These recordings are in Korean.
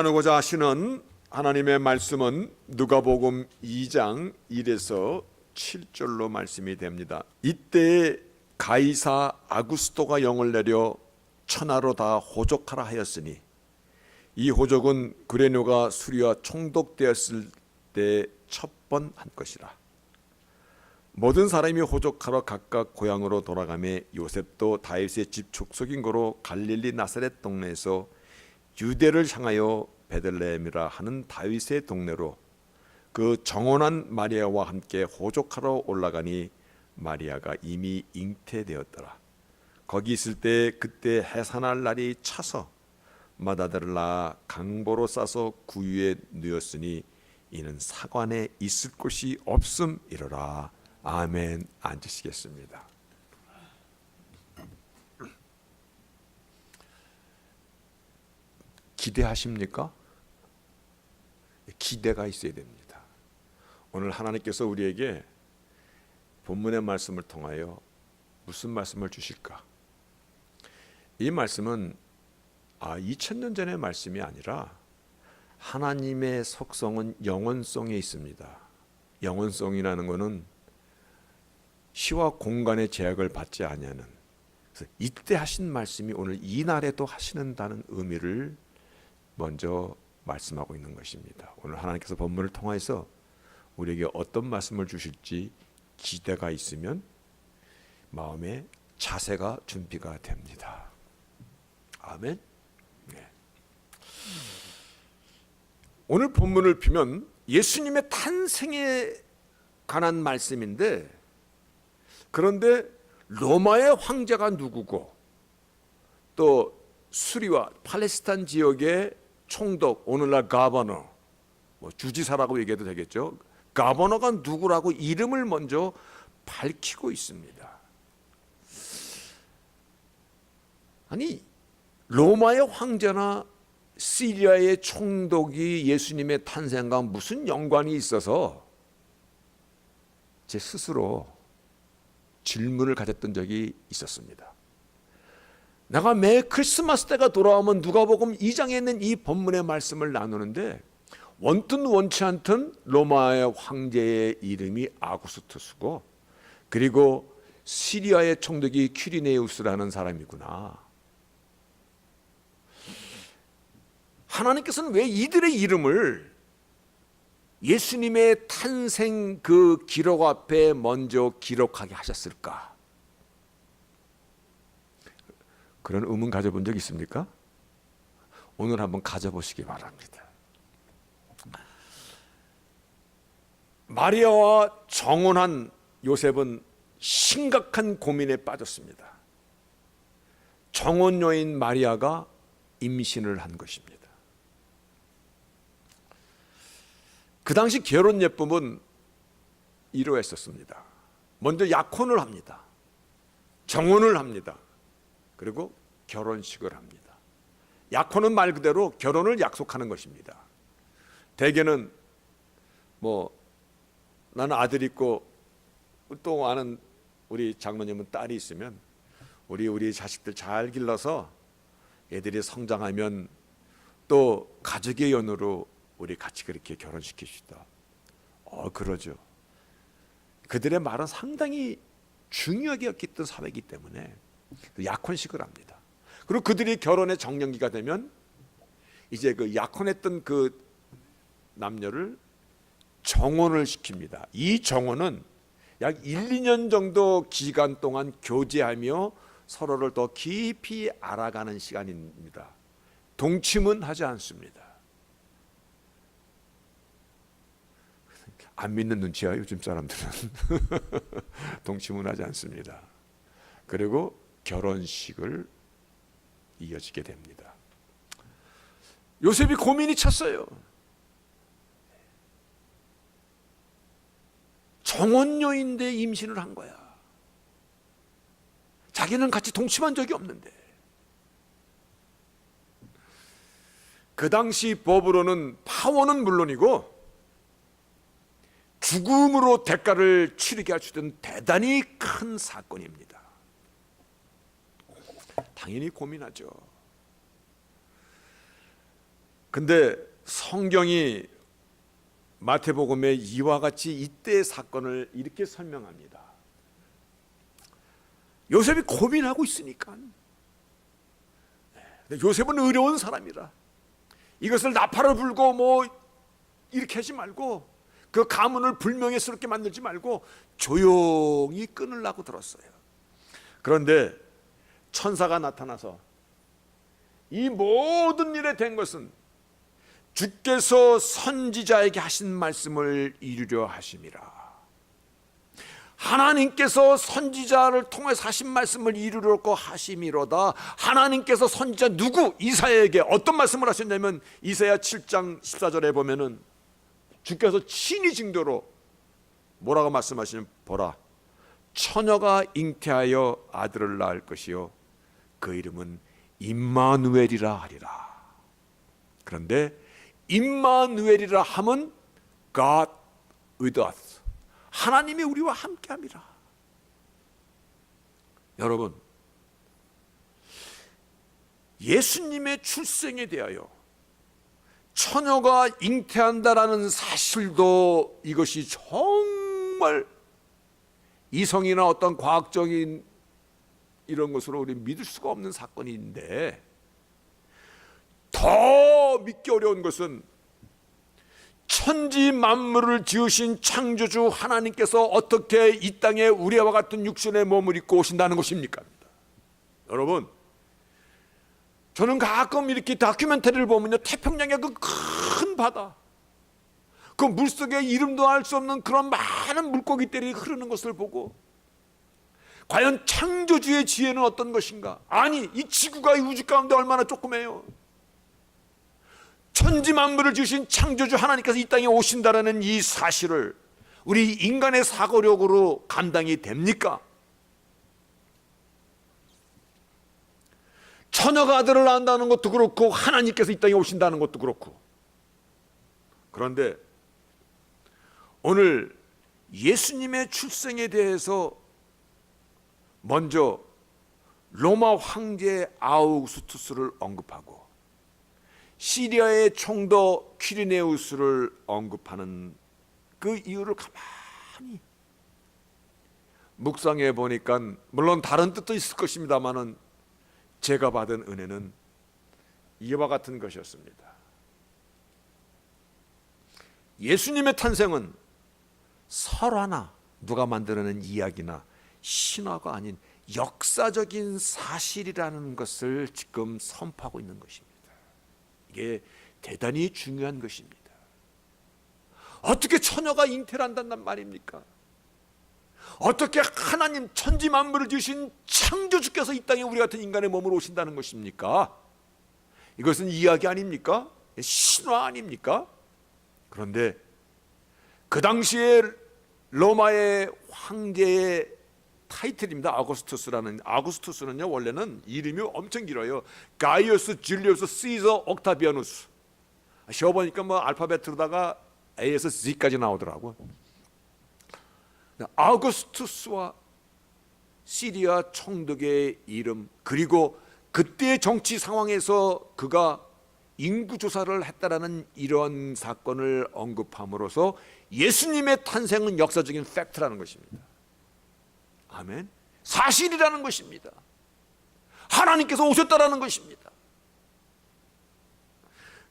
나누고자 하시는 하나님의 말씀은 누가복음 2장 1에서 7절로 말씀이 됩니다. 이때 가이사 아구스토가 영을 내려 천하로 다 호족하라 하였으니 이 호족은 그레뇨가 수리와 총독되었을 때 첫 번 한 것이라. 모든 사람이 호족하러 각각 고향으로 돌아가매 요셉도 다윗의 집 족속인 거로 갈릴리 나사렛 동네에서 유대를 향하여 베들레헴이라 하는 다윗의 동네로 그 정혼한 마리아와 함께 호족하러 올라가니 마리아가 이미 잉태되었더라. 거기 있을 때 그때 해산할 날이 차서 맏아들을 낳아 강보로 싸서 구유에 누였으니 이는 사관에 있을 곳이 없음이로라. 아멘. 앉으시겠습니다. 기대하십니까? 기대가 있어야 됩니다. 오늘 하나님께서 우리에게 본문의 말씀을 통하여 무슨 말씀을 주실까? 이 말씀은 2000년 전의 말씀이 아니라 하나님의 속성은 영원성에 있습니다. 영원성이라는 것은 시와 공간의 제약을 받지 아니하는, 그래서 이때 하신 말씀이 오늘 이 날에도 하시는다는 의미를 먼저 말씀하고 있는 것입니다. 오늘 하나님께서 본문을 통해서 우리에게 어떤 말씀을 주실지 기대가 있으면 마음의 자세가 준비가 됩니다. 아멘. 네. 오늘 본문을 보면 예수님의 탄생에 관한 말씀인데, 그런데 로마의 황제가 누구고 또 수리와 팔레스타인 지역의 총독, 오늘날 가버너, 주지사라고 얘기해도 되겠죠. 가버너가 누구라고 이름을 먼저 밝히고 있습니다. 아니, 로마의 황제나 시리아의 총독이 예수님의 탄생과 무슨 연관이 있어서 제 스스로 질문을 가졌던 적이 있었습니다. 내가 매 크리스마스 때가 돌아오면 누가복음 2장에 있는 이 본문의 말씀을 나누는데 원든 원치 않든 로마의 황제의 이름이 아구스투스고 그리고 시리아의 총독이 퀴리네우스라는 사람이구나. 하나님께서는 왜 이들의 이름을 예수님의 탄생 그 기록 앞에 먼저 기록하게 하셨을까? 그런 의문 가져본 적 있습니까? 오늘 한번 가져보시기 바랍니다. 마리아와 정혼한 요셉은 심각한 고민에 빠졌습니다. 정혼녀인 마리아가 임신을 한 것입니다. 그 당시 결혼 예법은 이러했었습니다. 먼저 약혼을 합니다. 정혼을 합니다. 그리고 결혼식을 합니다. 약혼은 말 그대로 결혼을 약속하는 것입니다. 대개는 나는 아들 있고 또 아는 우리 장모님은 딸이 있으면 우리 자식들 잘 길러서 애들이 성장하면 또 가족의 연으로 우리 같이 그렇게 결혼시킵시다. 그러죠. 그들의 말은 상당히 중요하게 여겼던 사회이기 때문에 약혼식을 합니다. 그리고 그들이 결혼의 정년기가 되면 이제 그 약혼했던 그 남녀를 정혼을 시킵니다. 이 정혼은 약 1, 2년 정도 기간 동안 교제하며 서로를 더 깊이 알아가는 시간입니다. 동침은 하지 않습니다. 안 믿는 눈치야 요즘 사람들은. 동침은 하지 않습니다. 그리고 결혼식을 이어지게 됩니다. 요셉이 고민이 찼어요. 정혼녀인데 임신을 한 거야. 자기는 같이 동침한 적이 없는데. 그 당시 법으로는 파혼은 물론이고 죽음으로 대가를 치르게 할 수 있는 대단히 큰 사건입니다. 당연히 고민하죠. 근데 성경이 마태복음에 이와 같이 이때의 사건을 이렇게 설명합니다. 요셉이 고민하고 있으니까. 요셉은 어려운 사람이라 이것을 나팔을 불고 뭐 이렇게 하지 말고, 그 가문을 불명예스럽게 만들지 말고 조용히 끊으려고 들었어요. 그런데 천사가 나타나서 이 모든 일에 된 것은 주께서 선지자에게 하신 말씀을 이루려 하심이라. 하나님께서 선지자를 통해서 하신 말씀을 이루려고 하심이로다. 하나님께서 선지자 누구? 이사야에게 어떤 말씀을 하셨냐면, 이사야 7장 14절에 보면은 주께서 친히 증거로 뭐라고 말씀하시냐면, 보라, 처녀가 잉태하여 아들을 낳을 것이요 그 이름은 임마누엘이라 하리라. 그런데 임마누엘이라 함은 God with us, 하나님이 우리와 함께함이라. 여러분, 예수님의 출생에 대하여 처녀가 잉태한다라는 사실도 이것이 정말 이성이나 어떤 과학적인 이런 것으로 우리 믿을 수가 없는 사건인데, 더 믿기 어려운 것은 천지 만물을 지으신 창조주 하나님께서 어떻게 이 땅에 우리와 같은 육신의 몸을 입고 오신다는 것입니까? 여러분, 저는 가끔 이렇게 다큐멘터리를 보면요, 태평양의 그 큰 바다, 그 물속에 이름도 알 수 없는 그런 많은 물고기들이 흐르는 것을 보고, 과연 창조주의 지혜는 어떤 것인가? 아니, 이 지구가 이 우주 가운데 얼마나 조그매요. 천지 만물을 지으신 창조주 하나님께서 이 땅에 오신다라는 이 사실을 우리 인간의 사고력으로 감당이 됩니까? 처녀가 아들을 낳는다는 것도 그렇고, 하나님께서 이 땅에 오신다는 것도 그렇고. 그런데 오늘 예수님의 출생에 대해서 먼저 로마 황제 아우구스투스를 언급하고 시리아의 총독 퀴리네우스를 언급하는 그 이유를 가만히 묵상해 보니까, 물론 다른 뜻도 있을 것입니다만은 제가 받은 은혜는 이와 같은 것이었습니다. 예수님의 탄생은 설화나 누가 만들어낸 이야기나 신화가 아닌 역사적인 사실이라는 것을 지금 선포하고 있는 것입니다. 이게 대단히 중요한 것입니다. 어떻게 처녀가 잉태를 한단 말입니까? 어떻게 하나님 천지 만물을 지으신 창조주께서 이 땅에 우리 같은 인간의 몸으로 오신다는 것입니까? 이것은 이야기 아닙니까? 신화 아닙니까? 그런데 그 당시에 로마의 황제의 타이틀입니다. 아구스투스는요, 원래는 이름이 엄청 길어요. 가이어스 줄리우스 시저 옥타비아누스. 쉬어보니까 뭐 알파벳으로다가 A에서 Z까지 나오더라고. 아구스투스와 시리아 총독의 이름, 그리고 그때의 정치 상황에서 그가 인구조사를 했다라는 이런 사건을 언급함으로써 예수님의 탄생은 역사적인 팩트라는 것입니다. 아멘. 사실이라는 것입니다. 하나님께서 오셨다라는 것입니다.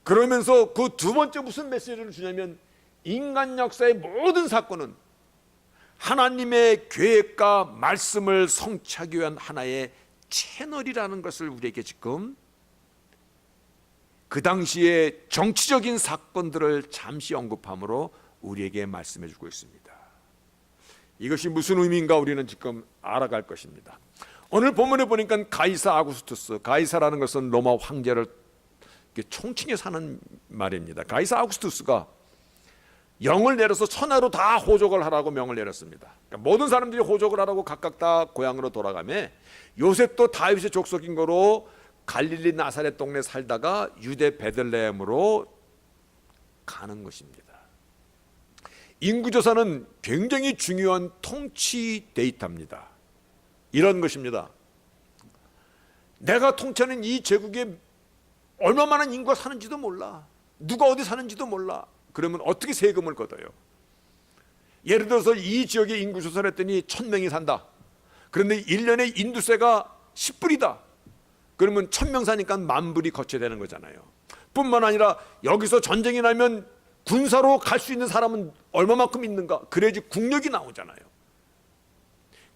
그러면서 그 두 번째 무슨 메시지를 주냐면, 인간 역사의 모든 사건은 하나님의 계획과 말씀을 성취하기 위한 하나의 채널이라는 것을 우리에게 지금 그 당시의 정치적인 사건들을 잠시 언급함으로 우리에게 말씀해 주고 있습니다. 이것이 무슨 의미인가 우리는 지금 알아갈 것입니다. 오늘 본문에 보니까 가이사 아구스투스, 가이사라는 것은 로마 황제를 총칭해서 하는 말입니다. 가이사 아구스투스가 영을 내려서 천하로 다 호적을 하라고 명을 내렸습니다. 그러니까 모든 사람들이 호적을 하라고 각각 다 고향으로 돌아가며, 요셉도 다윗의 족속인 거로 갈릴리 나사렛 동네 살다가 유대 베들레헴으로 가는 것입니다. 인구조사는 굉장히 중요한 통치 데이터입니다. 이런 것입니다. 내가 통치하는 이 제국에 얼마 많은 인구가 사는지도 몰라. 누가 어디 사는지도 몰라. 그러면 어떻게 세금을 걷어요? 예를 들어서 이 지역에 인구 조사를 했더니 1000명이 산다. 그런데 1년에 인두세가 10불이다. 그러면 1000명 사니까 10,000불이 거쳐야 되는 거잖아요. 뿐만 아니라 여기서 전쟁이 나면 군사로 갈 수 있는 사람은 얼마만큼 있는가? 그래야지 국력이 나오잖아요.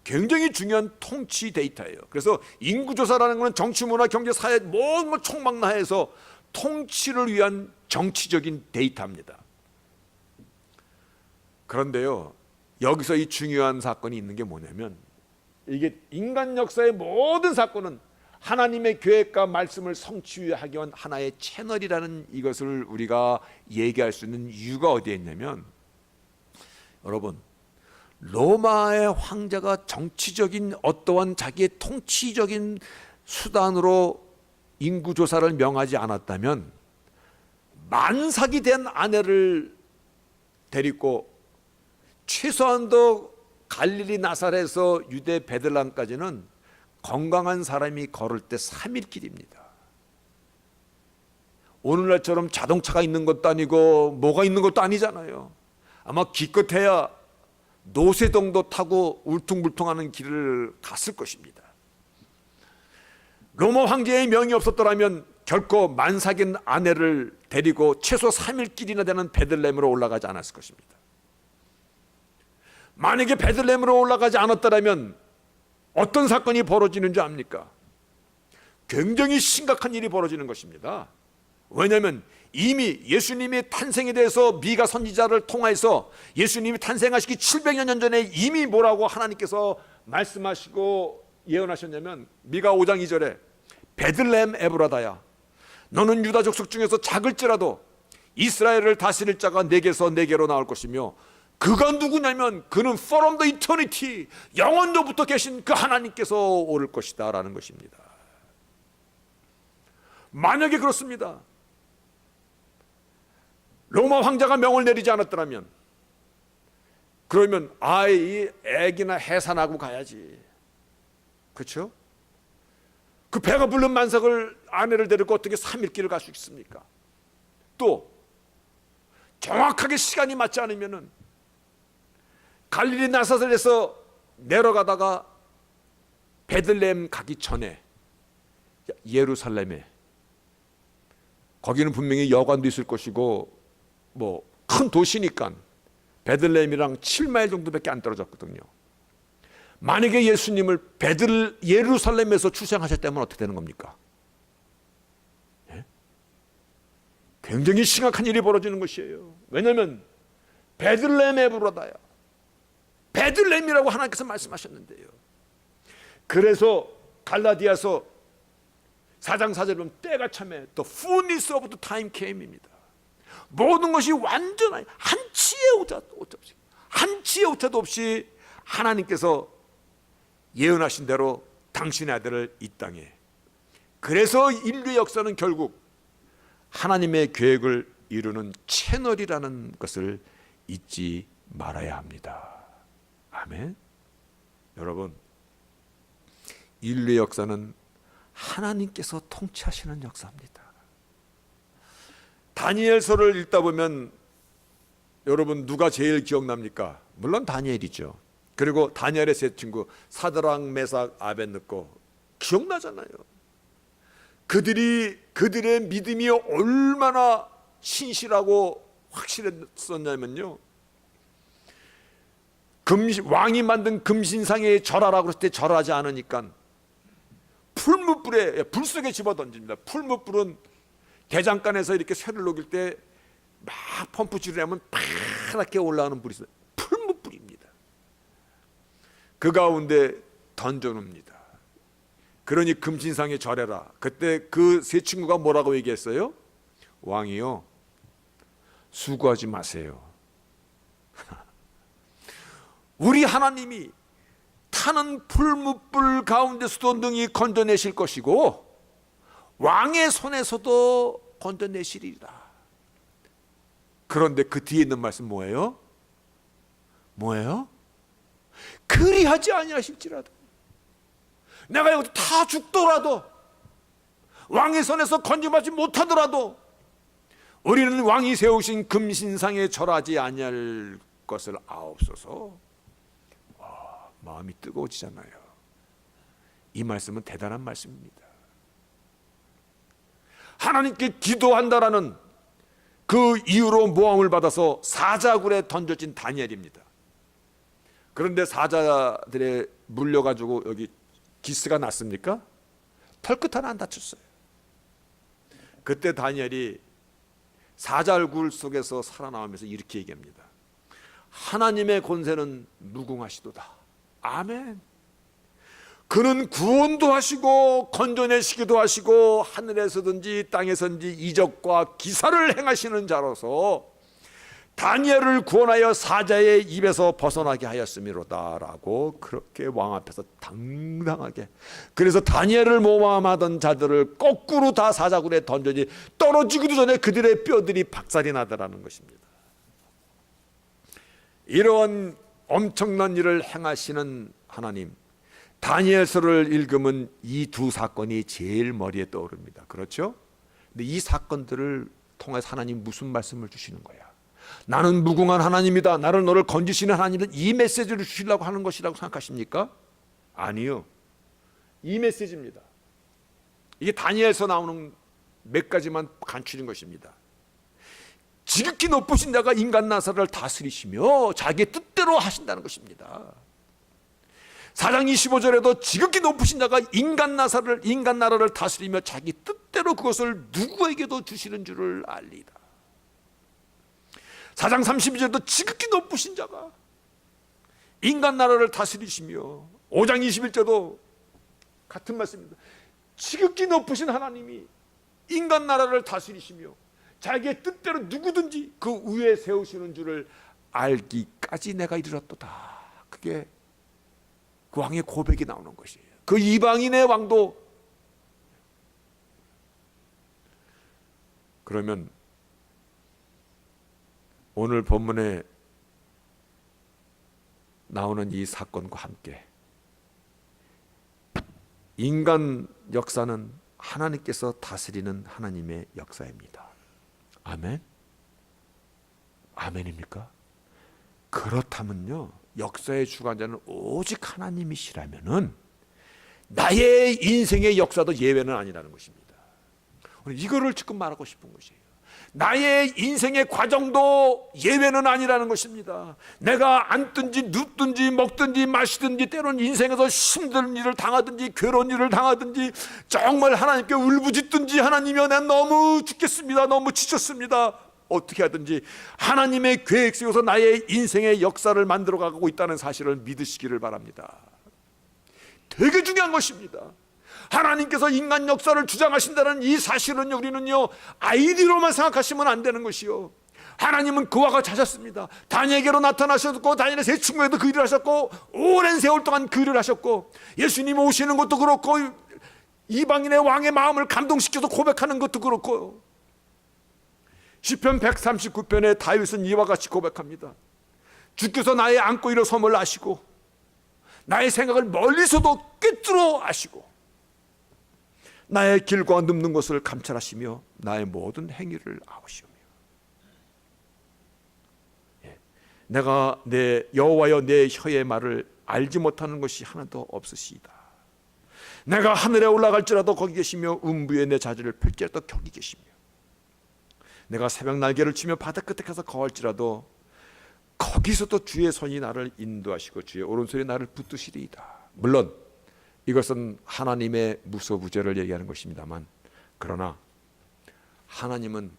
굉장히 중요한 통치 데이터예요. 그래서 인구조사라는 것은 정치, 문화, 경제, 사회 모든 걸 총망라해서 통치를 위한 정치적인 데이터입니다. 그런데요, 여기서 이 중요한 사건이 있는 게 뭐냐면, 이게 인간 역사의 모든 사건은 하나님의 계획과 말씀을 성취하기 위한 하나의 채널이라는 이것을 우리가 얘기할 수 있는 이유가 어디에 있냐면, 여러분, 로마의 황제가 정치적인 어떠한 자기의 통치적인 수단으로 인구조사를 명하지 않았다면 만삭이 된 아내를 데리고 최소한도 갈릴리 나사렛에서 유대 베들레헴까지는 건강한 사람이 걸을 때 3일 길입니다. 오늘날처럼 자동차가 있는 것도 아니고 뭐가 있는 것도 아니잖아요. 아마 기껏해야 노새동도 타고 울퉁불퉁하는 길을 갔을 것입니다. 로마 황제의 명이 없었더라면 결코 만삭인 아내를 데리고 최소 3일 길이나 되는 베들레헴으로 올라가지 않았을 것입니다. 만약에 베들레헴으로 올라가지 않았더라면 어떤 사건이 벌어지는 줄 압니까? 굉장히 심각한 일이 벌어지는 것입니다. 왜냐하면 이미 예수님의 탄생에 대해서 미가 선지자를 통해서 예수님이 탄생하시기 700년 전에 이미 뭐라고 하나님께서 말씀하시고 예언하셨냐면, 미가 5장 2절에 베들레헴 에브라다야, 너는 유다 족속 중에서 작을지라도 이스라엘을 다스릴 자가 내게서 내게로 나올 것이며, 그가 누구냐면 그는 from the eternity, 영원로부터 계신 그 하나님께서 오를 것이다 라는 것입니다. 만약에 그렇습니다. 로마 황자가 명을 내리지 않았더라면, 그러면 이 애기나 해산하고 가야지. 그렇죠? 그 배가 부른 만삭을 아내를 데리고 어떻게 3일 길을 갈 수 있습니까? 또 정확하게 시간이 맞지 않으면은 갈릴리 나사렛에서 내려가다가 베들레헴 가기 전에 예루살렘에, 거기는 분명히 여관도 있을 것이고 뭐 큰 도시니까 베들레헴이랑 7마일 정도밖에 안 떨어졌거든요. 만약에 예수님을 예루살렘에서 출생하셨다면 어떻게 되는 겁니까? 예? 굉장히 심각한 일이 벌어지는 것이에요. 왜냐하면 베들레헴 에브라다야, 베들레헴이라고 하나님께서 말씀하셨는데요. 그래서 갈라디아서 4장 4절에 보면 때가 참에 the fullness of the time came입니다. 모든 것이 완전하게 한 치의 오차도 없이 하나님께서 예언하신 대로 당신의 아들을 이 땅에, 그래서 인류의 역사는 결국 하나님의 계획을 이루는 채널이라는 것을 잊지 말아야 합니다. 아멘. 여러분, 인류의 역사는 하나님께서 통치하시는 역사입니다. 다니엘서를 읽다 보면 여러분 누가 제일 기억납니까? 물론 다니엘이죠. 그리고 다니엘의 세 친구 사드락, 메삭, 아벳느고 기억나잖아요. 그들의 믿음이 얼마나 신실하고 확실했었냐면요, 왕이 만든 금신상에 절하라고 했을 때 절하지 않으니까 풀무불에, 불 속에 집어던집니다. 풀무불은 대장간에서 이렇게 쇠를 녹일 때 막 펌프질을 하면 파랗게 올라오는 불이 있어요. 풀무불입니다. 그 가운데 던져놓습니다. 그러니 금신상에 절해라. 그때 그 세 친구가 뭐라고 얘기했어요? 왕이요, 수고하지 마세요. 우리 하나님이 타는 풀무불 가운데서도 능히 건져내실 것이고 왕의 손에서도 건져내시리라. 그런데 그 뒤에 있는 말씀 뭐예요? 그리하지 아니하실지라도, 내가 여기서 다 죽더라도, 왕의 손에서 건져받지 못하더라도 우리는 왕이 세우신 금신상에 절하지 아니할 것을 아옵소서. 마음이 뜨거워지잖아요. 이 말씀은 대단한 말씀입니다. 하나님께 기도한다라는 그 이유로 모함을 받아서 사자굴에 던져진 다니엘입니다. 그런데 사자들에 물려가지고 여기 기스가 났습니까? 털끝 하나 안 다쳤어요. 그때 다니엘이 사자굴 속에서 살아나오면서 이렇게 얘기합니다. 하나님의 권세는 무궁하시도다. 아멘. 그는 구원도 하시고 건져내시기도 하시고 하늘에서든지 땅에서든지 이적과 기사를 행하시는 자로서 다니엘을 구원하여 사자의 입에서 벗어나게 하였음이로다 라고 그렇게 왕 앞에서 당당하게, 그래서 다니엘을 모함하던 자들을 거꾸로 다 사자굴에 던져지 떨어지기도 전에 그들의 뼈들이 박살이 나더라는 것입니다. 이러한 엄청난 일을 행하시는 하나님, 다니엘서를 읽으면 이 두 사건이 제일 머리에 떠오릅니다. 그렇죠? 근데 이 사건들을 통해서 하나님 무슨 말씀을 주시는 거야? 나는 무궁한 하나님이다, 나를 너를 건지시는 하나님이다, 이 메시지를 주시려고 하는 것이라고 생각하십니까? 아니요. 이 메시지입니다. 이게 다니엘서 나오는 몇 가지만 간추린 것입니다. 지극히 높으신 자가 인간 나라를 다스리시며 자기의 뜻대로 하신다는 것입니다. 4장 25절에도 지극히 높으신 자가 인간 나라를 다스리며 자기 뜻대로 그것을 누구에게도 주시는 줄을 알리다. 4장 32절에도 지극히 높으신 자가 인간 나라를 다스리시며 5장 21절도 같은 말씀입니다. 지극히 높으신 하나님이 인간 나라를 다스리시며 자기의 뜻대로 누구든지 그 위에 세우시는 줄을 알기까지 내가 이르렀도다. 그게 그 왕의 고백이 나오는 것이에요. 그 이방인의 왕도. 그러면 오늘 본문에 나오는 이 사건과 함께 인간 역사는 하나님께서 다스리는 하나님의 역사입니다. 아멘? 아멘입니까? 그렇다면요, 역사의 주관자는 오직 하나님이시라면은 나의 인생의 역사도 예외는 아니라는 것입니다. 이거를 지금 말하고 싶은 것이에요. 나의 인생의 과정도 예외는 아니라는 것입니다. 내가 앉든지 눕든지 먹든지 마시든지 때로는 인생에서 힘든 일을 당하든지 괴로운 일을 당하든지 정말 하나님께 울부짖든지 하나님이여 난 너무 죽겠습니다, 너무 지쳤습니다, 어떻게 하든지 하나님의 계획 속에서 나의 인생의 역사를 만들어가고 있다는 사실을 믿으시기를 바랍니다. 되게 중요한 것입니다. 하나님께서 인간 역사를 주장하신다는 이 사실은 우리는요 아이디어로만 생각하시면 안 되는 것이요, 하나님은 그와 같이 하셨습니다. 다니엘에게로 나타나셨고 다니엘의 세 친구에도 그 일을 하셨고 오랜 세월 동안 그 일을 하셨고 예수님 오시는 것도 그렇고 이방인의 왕의 마음을 감동시켜서 고백하는 것도 그렇고 시편 139편에 다윗은 이와 같이 고백합니다. 주께서 나의 안고 일어섬을 아시고 나의 생각을 멀리서도 꿰뚫어 아시고 나의 길과 눕는 것을 감찰하시며 나의 모든 행위를 아오시오며 내가 내 여호와여 내 혀의 말을 알지 못하는 것이 하나도 없으시이다. 내가 하늘에 올라갈지라도 거기 계시며 음부에 내 자리를 펼지라도 거기 계시며 내가 새벽 날개를 치며 바다 끝에 가서 거할지라도 거기서도 주의 손이 나를 인도하시고 주의 오른손이 나를 붙드시리이다. 물론 이것은 하나님의 무소부재를 얘기하는 것입니다만, 그러나 하나님은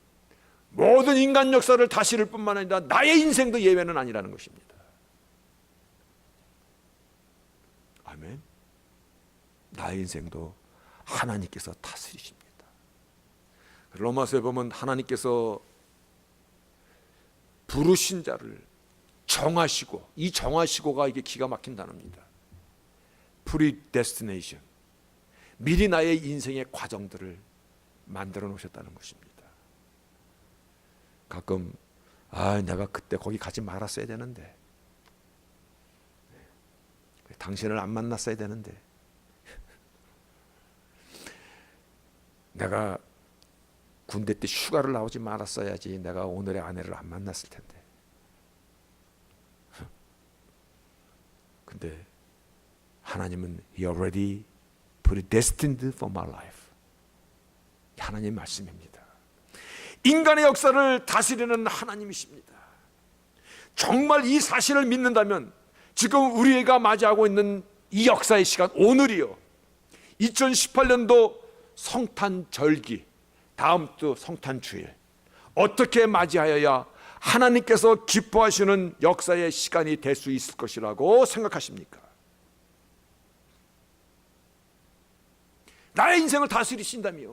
모든 인간 역사를 다스릴 뿐만 아니라 나의 인생도 예외는 아니라는 것입니다. 아멘. 나의 인생도 하나님께서 다스리십니다. 로마서에 보면 하나님께서 부르신 자를 정하시고, 이 정하시고가 이게 기가 막힌 단어입니다. predestination, 미리 나의 인생의 과정들을 만들어 놓으셨다는 것입니다. 가끔 내가 그때 거기 가지 말았어야 되는데, 당신을 안 만났어야 되는데, 내가 군대 때 휴가를 나오지 말았어야지 내가 오늘의 아내를 안 만났을 텐데. 근데 하나님은 He already predestined for my life. 하나님의 말씀입니다. 인간의 역사를 다스리는 하나님이십니다. 정말 이 사실을 믿는다면 지금 우리가 맞이하고 있는 이 역사의 시간, 오늘이요, 2018년도 성탄절기, 다음 주 성탄주일, 어떻게 맞이하여야 하나님께서 기뻐하시는 역사의 시간이 될 수 있을 것이라고 생각하십니까? 나의 인생을 다스리신다며,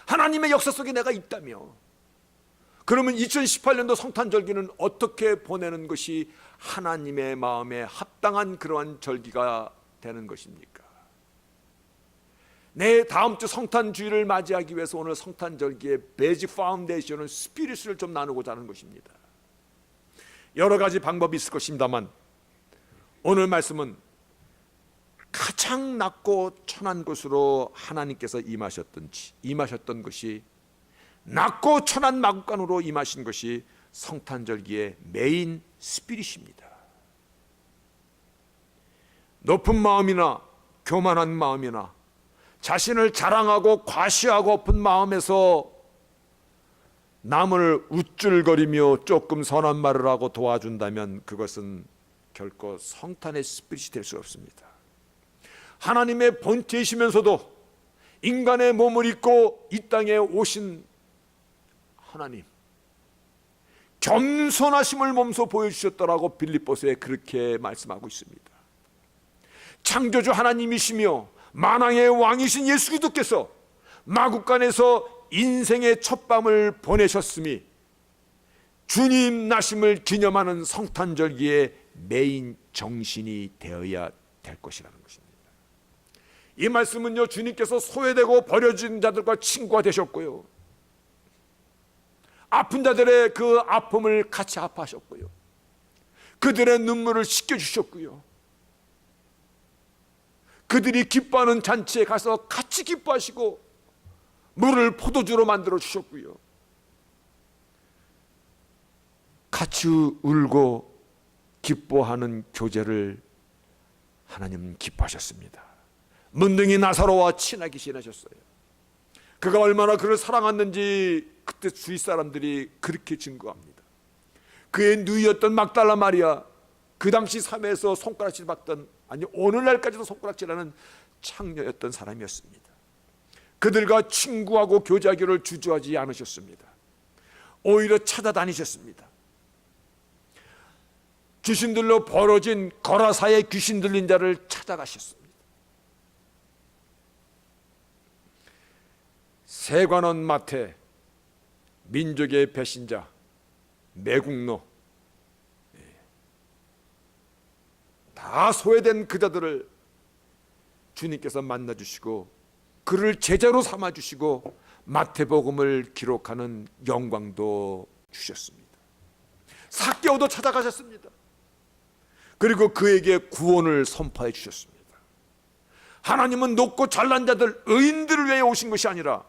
하나님의 역사 속에 내가 있다며, 그러면 2018년도 성탄절기는 어떻게 보내는 것이 하나님의 마음에 합당한 그러한 절기가 되는 것입니까? 내 다음 주 성탄주일을 맞이하기 위해서 오늘 성탄절기의 베이직 파운데이션은 스피릿을 좀 나누고자 하는 것입니다. 여러 가지 방법이 있을 것입니다만 오늘 말씀은 가장 낮고 천한 곳으로 하나님께서 임하셨던 것이, 낮고 천한 마구간으로 임하신 것이 성탄절기의 메인 스피릿입니다. 높은 마음이나 교만한 마음이나 자신을 자랑하고 과시하고 엎은 마음에서 남을 우쭐거리며 조금 선한 말을 하고 도와준다면 그것은 결코 성탄의 스피릿이 될 수 없습니다. 하나님의 본체이시면서도 인간의 몸을 입고 이 땅에 오신 하나님, 겸손하심을 몸소 보여주셨더라고 빌립보서에 그렇게 말씀하고 있습니다. 창조주 하나님이시며 만왕의 왕이신 예수 그리스도께서 마국간에서 인생의 첫밤을 보내셨음이 주님 나심을 기념하는 성탄절기의 메인 정신이 되어야 될 것이라는 것입니다. 이 말씀은요, 주님께서 소외되고 버려진 자들과 친구가 되셨고요, 아픈 자들의 그 아픔을 같이 아파하셨고요, 그들의 눈물을 씻겨주셨고요, 그들이 기뻐하는 잔치에 가서 같이 기뻐하시고 물을 포도주로 만들어 주셨고요, 같이 울고 기뻐하는 교제를 하나님은 기뻐하셨습니다. 문둥이 나사로와 친하게 지내셨어요. 그가 얼마나 그를 사랑했는지 그때 주위 사람들이 그렇게 증거합니다. 그의 누이였던 막달라 마리아, 그 당시 사회에서 손가락질 받던, 아니 오늘날까지도 손가락질하는 창녀였던 사람이었습니다. 그들과 친구하고 교제하기를 주저하지 않으셨습니다. 오히려 찾아다니셨습니다. 귀신들로 벌어진 거라사의 귀신 들린 자를 찾아가셨습니다. 세관원 마태, 민족의 배신자, 매국노, 다 소외된 그자들을 주님께서 만나주시고 그를 제자로 삼아주시고 마태복음을 기록하는 영광도 주셨습니다. 삭개오도 찾아가셨습니다. 그리고 그에게 구원을 선포해 주셨습니다. 하나님은 높고 잘난 자들, 의인들을 위해 오신 것이 아니라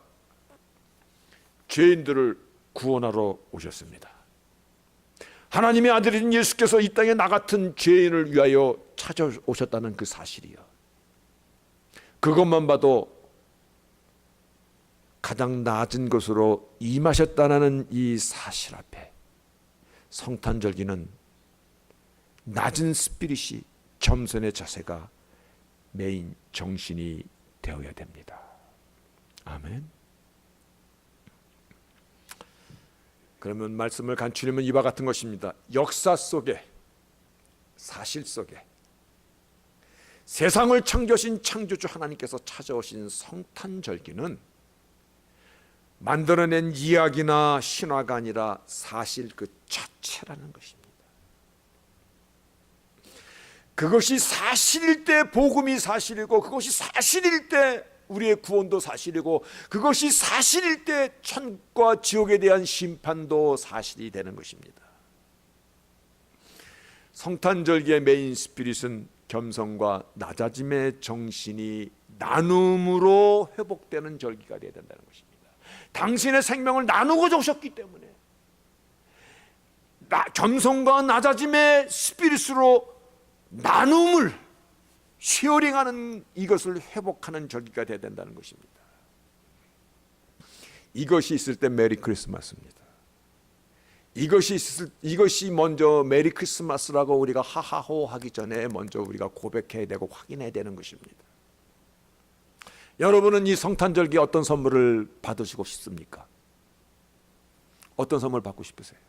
죄인들을 구원하러 오셨습니다. 하나님의 아들인 예수께서 이 땅에 나 같은 죄인을 위하여 찾아오셨다는 그 사실이요, 그것만 봐도 가장 낮은 것으로 임하셨다는 이 사실 앞에 성탄절기는 낮은 스피릿이, 겸손의 자세가 메인 정신이 되어야 됩니다. 아멘. 그러면 말씀을 간추리면 이와 같은 것입니다. 역사 속에, 사실 속에 세상을 창조하신 창조주 하나님께서 찾아오신 성탄절기는 만들어낸 이야기나 신화가 아니라 사실 그 자체라는 것입니다. 그것이 사실일 때 복음이 사실이고, 그것이 사실일 때 우리의 구원도 사실이고, 그것이 사실일 때 천국과 지옥에 대한 심판도 사실이 되는 것입니다. 성탄절기의 메인 스피릿은 겸손과 낮아짐의 정신이 나눔으로 회복되는 절기가 되어야 된다는 것입니다. 당신의 생명을 나누고자 오셨기 때문에 겸손과 낮아짐의 스피릿으로 나눔을 쉐어링하는, 이것을 회복하는 절기가 되어야 된다는 것입니다. 이것이 있을 때 메리 크리스마스입니다. 이것이 먼저 메리 크리스마스라고 우리가 하하호 하기 전에 먼저 우리가 고백해야 되고 확인해야 되는 것입니다. 여러분은 이 성탄절기에 어떤 선물을 받으시고 싶습니까? 어떤 선물 받고 싶으세요?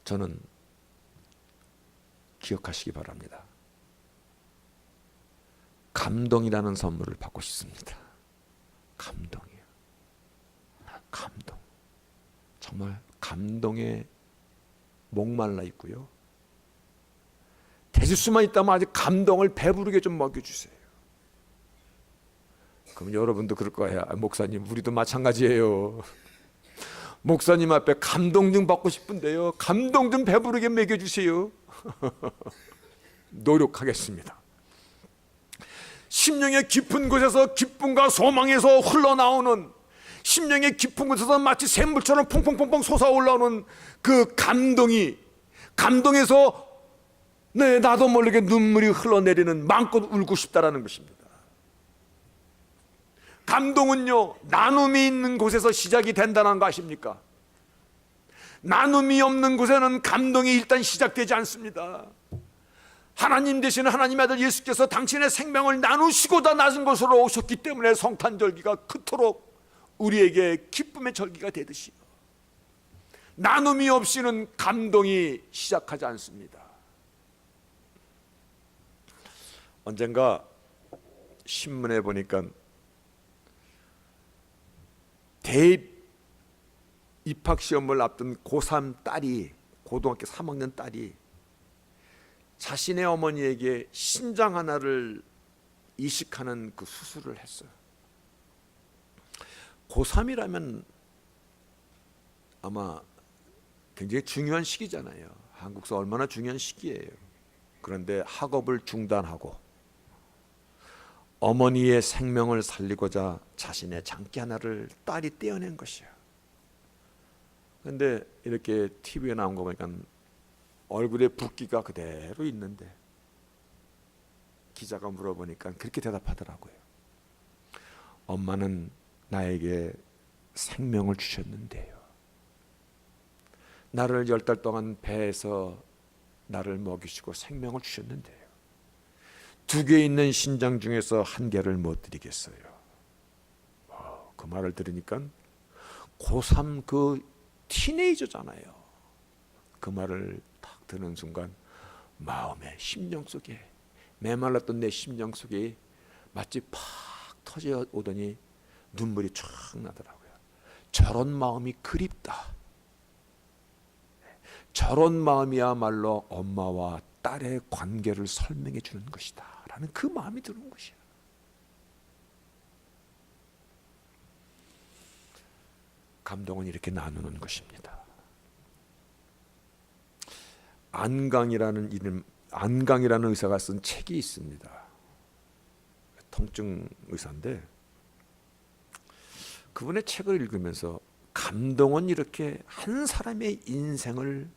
저는 기억하시기 바랍니다. 감동이라는 선물을 받고 싶습니다. 감동이요. 감동. 정말 감동에 목말라 있고요. 되실 수만 있다면 아직 감동을 배부르게 좀 먹여주세요. 그럼 여러분도 그럴 거예요. 목사님, 우리도 마찬가지예요. 목사님 앞에 감동 좀 받고 싶은데요, 감동 좀 배부르게 먹여주세요. 노력하겠습니다. 심령의 깊은 곳에서 기쁨과 소망에서 흘러나오는, 심령의 깊은 곳에서 마치 샘물처럼 퐁퐁퐁퐁 솟아올라오는 그 감동에서 나도 모르게 눈물이 흘러내리는, 마음껏 울고 싶다라는 것입니다. 감동은요, 나눔이 있는 곳에서 시작이 된다는 거 아십니까? 나눔이 없는 곳에는 감동이 일단 시작되지 않습니다. 하나님 되시는 하나님의 아들 예수께서 당신의 생명을 나누시고자 낮은 곳으로 오셨기 때문에 성탄절기가 그토록 우리에게 기쁨의 절기가 되듯이요, 나눔이 없이는 감동이 시작하지 않습니다. 언젠가 신문에 보니까 대입 입학시험을 앞둔 고3 딸이, 고등학교 3학년 딸이 자신의 어머니에게 신장 하나를 이식하는 그 수술을 했어요. 고3이라면 아마 굉장히 중요한 시기잖아요. 한국서 얼마나 중요한 시기예요. 그런데 학업을 중단하고 어머니의 생명을 살리고자 자신의 장기 하나를 딸이 떼어낸 것이에요. 그런데 이렇게 TV에 나온 거 보니까 얼굴에 붓기가 그대로 있는데, 기자가 물어보니까 그렇게 대답하더라고요. 엄마는 나에게 생명을 주셨는데요, 나를 10달 동안 배에서 나를 먹이시고 생명을 주셨는데요, 2개 있는 신장 중에서 1개를 못 드리겠어요. 그 말을 들으니까 고3 그 티네이저잖아요. 그 말을 딱 듣는 순간 마음의 심령 속에, 메말랐던 내 심령 속에 마치 팍 터져 오더니 눈물이 쫙 나더라고요. 저런 마음이 그립다. 저런 마음이야말로 엄마와 딸의 관계를 설명해 주는 것이다 라는 그 마음이 드는 것이야. 감동은 이렇게 나누는 것입니다. 안강이라는 의사가 쓴 책이 있습니다. 통증 의사인데, 그분의 책을 읽으면서 감동은 이렇게 한 사람의 인생을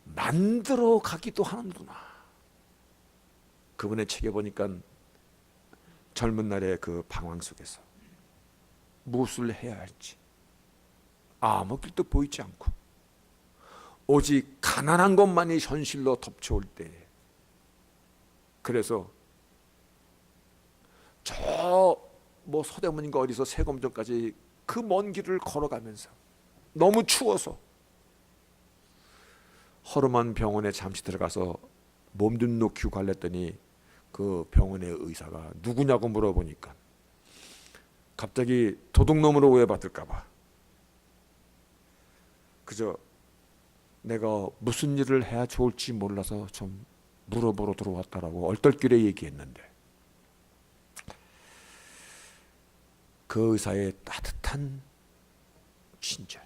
만들어 가기도 하는구나. 그분의 책에 보니까 젊은 날의 그 방황 속에서 무엇을 해야 할지 아무 길도 보이지 않고 오직 가난한 것만이 현실로 덮쳐올 때, 그래서 저 서대문인가 어디서 세검정까지 그 먼 길을 걸어가면서 너무 추워서 허름한 병원에 잠시 들어가서 몸 좀 녹이고 갈랬더니 그 병원의 의사가 누구냐고 물어보니까 갑자기 도둑놈으로 오해받을까 봐 그저 내가 무슨 일을 해야 좋을지 몰라서 좀 물어보러 들어왔다라고 얼떨결에 얘기했는데, 그 의사의 따뜻한 친절,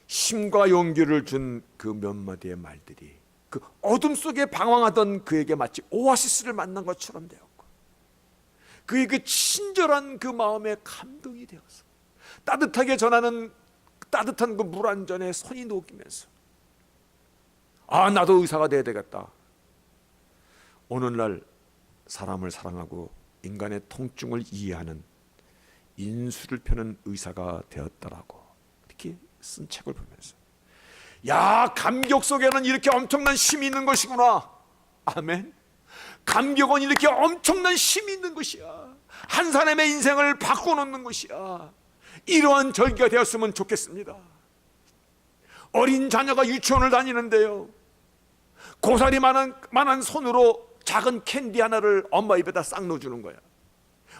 힘과 용기를 준 그 몇 마디의 말들이 그 어둠 속에 방황하던 그에게 마치 오아시스를 만난 것처럼 되었고, 그의 그 친절한 그 마음에 감동이 되어서 따뜻하게 전하는 따뜻한 그 물 한 잔에 손이 녹이면서 나도 의사가 돼야 되겠다. 오늘날 사람을 사랑하고 인간의 통증을 이해하는 인수를 펴는 의사가 되었다라고 이렇게 쓴 책을 보면서 감격 속에는 이렇게 엄청난 힘이 있는 것이구나. 아멘. 감격은 이렇게 엄청난 힘이 있는 것이야. 한 사람의 인생을 바꿔놓는 것이야. 이러한 절기가 되었으면 좋겠습니다. 어린 자녀가 유치원을 다니는데요, 고사리만한 손으로 작은 캔디 하나를 엄마 입에다 싹 넣어주는 거야.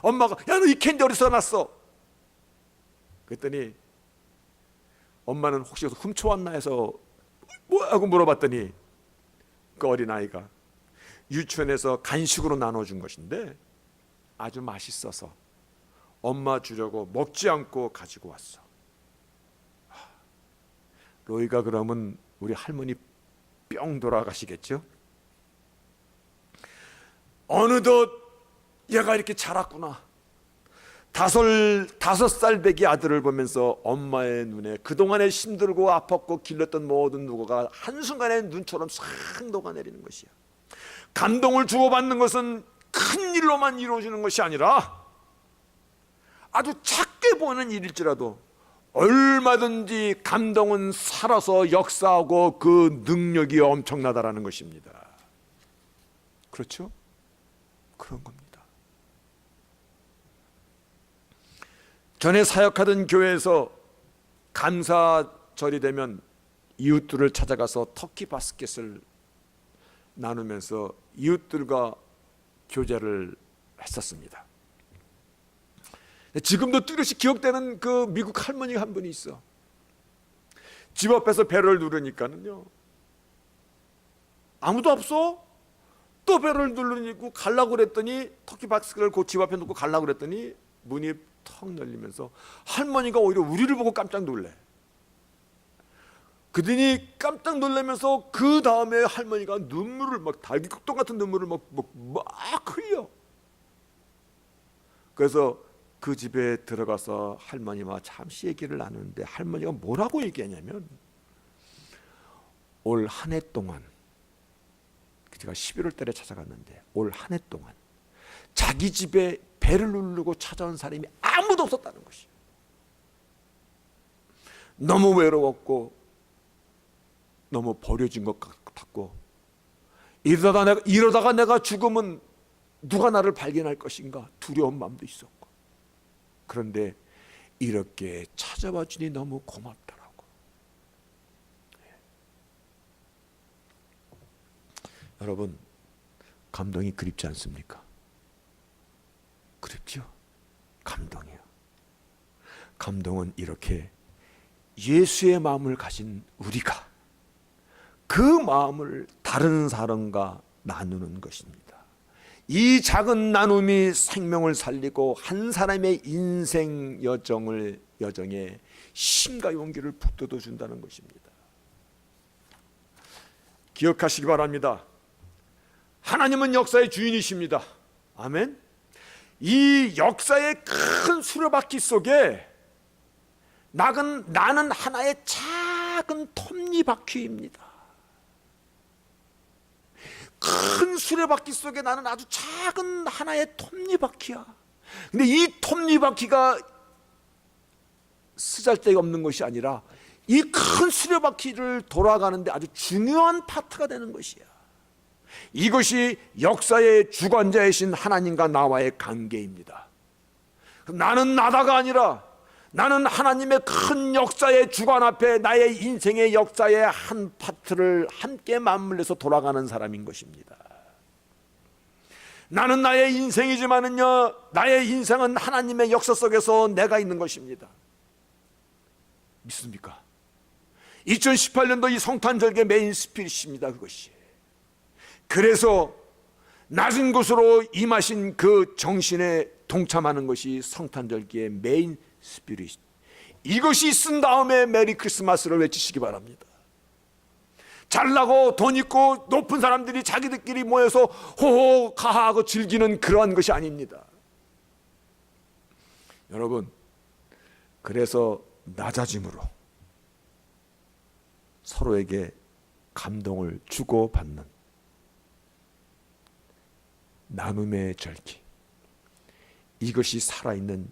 엄마가 야, 너 이 캔디 어디서 났어? 그랬더니 엄마는 혹시 훔쳐왔나 해서 뭐하고 물어봤더니 그 어린아이가 유치원에서 간식으로 나눠준 것인데 아주 맛있어서 엄마 주려고 먹지 않고 가지고 왔어. 로이가 그러면 우리 할머니 뿅 돌아가시겠죠? 어느덧 얘가 이렇게 자랐구나. 5살 배기 아들을 보면서 엄마의 눈에 그동안에 힘들고 아팠고 길렀던 모든 누구가 한순간에 눈처럼 싹 녹아내리는 것이야. 감동을 주고받는 것은 큰 일로만 이루어지는 것이 아니라 아주 작게 보이는 일일지라도 얼마든지 감동은 살아서 역사하고 그 능력이 엄청나다라는 것입니다. 그렇죠? 그런 겁니다. 전에 사역하던 교회에서 감사절이 되면 이웃들을 찾아가서 터키 바스켓을 나누면서 이웃들과 교제를 했었습니다. 지금도 뚜렷이 기억되는 그 미국 할머니가 한 분이 있어. 집 앞에서 벨을 누르니까는요, 아무도 없어. 또 벨을 누르고 가려고 그랬더니, 터키 바스켓을 그 집 앞에 놓고 가려고 그랬더니 문이 턱 열리면서 할머니가 오히려 우리를 보고 깜짝 놀래. 그러더니 깜짝 놀라면서 그 다음에 할머니가 눈물을 막 달기국동 같은 눈물을 막 흘려. 그래서 그 집에 들어가서 할머니와 잠시 얘기를 나누는데 할머니가 뭐라고 얘기하냐면, 올 한 해 동안, 제가 11월 달에 찾아갔는데 올 한 해 동안 자기 집에 배를 누르고 찾아온 사람이 아무도 없었다는 것이에요. 너무 외로웠고 너무 버려진 것 같았고, 이러다가 내가 죽으면 누가 나를 발견할 것인가 두려운 마음도 있었고, 그런데 이렇게 찾아와 주니 너무 고맙더라고. 여러분, 감동이 그립지 않습니까? 그립죠? 감동이요. 감동은 이렇게 예수의 마음을 가진 우리가 그 마음을 다른 사람과 나누는 것입니다. 이 작은 나눔이 생명을 살리고 한 사람의 인생 여정에 힘과 용기를 북돋워 준다는 것입니다. 기억하시기 바랍니다. 하나님은 역사의 주인이십니다. 아멘. 이 역사의 큰 수레바퀴 속에 나는 하나의 작은 톱니바퀴입니다. 큰 수레바퀴 속에 나는 아주 작은 하나의 톱니바퀴야. 근데 이 톱니바퀴가 쓰잘데기 없는 것이 아니라 이 큰 수레바퀴를 돌아가는데 아주 중요한 파트가 되는 것이야. 이것이 역사의 주관자이신 하나님과 나와의 관계입니다. 나는 나다가 아니라 나는 하나님의 큰 역사의 주관 앞에 나의 인생의 역사의 한 파트를 함께 맞물려서 돌아가는 사람인 것입니다. 나는 나의 인생이지만은요, 나의 인생은 하나님의 역사 속에서 내가 있는 것입니다. 믿습니까? 2018년도 이 성탄절기의 메인 스피릿입니다. 그것이. 그래서 낮은 곳으로 임하신 그 정신에 동참하는 것이 성탄절기의 메인 스피릿. 이것이 쓴 다음에 메리 크리스마스를 외치시기 바랍니다. 잘나고 돈 있고 높은 사람들이 자기들끼리 모여서 호호가하고 즐기는 그러한 것이 아닙니다. 여러분, 그래서 낮아짐으로 서로에게 감동을 주고받는 나눔의 절기, 이것이 살아있는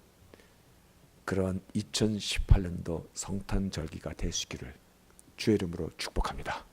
그러한 2018년도 성탄절기가 되시기를 주의 이름으로 축복합니다.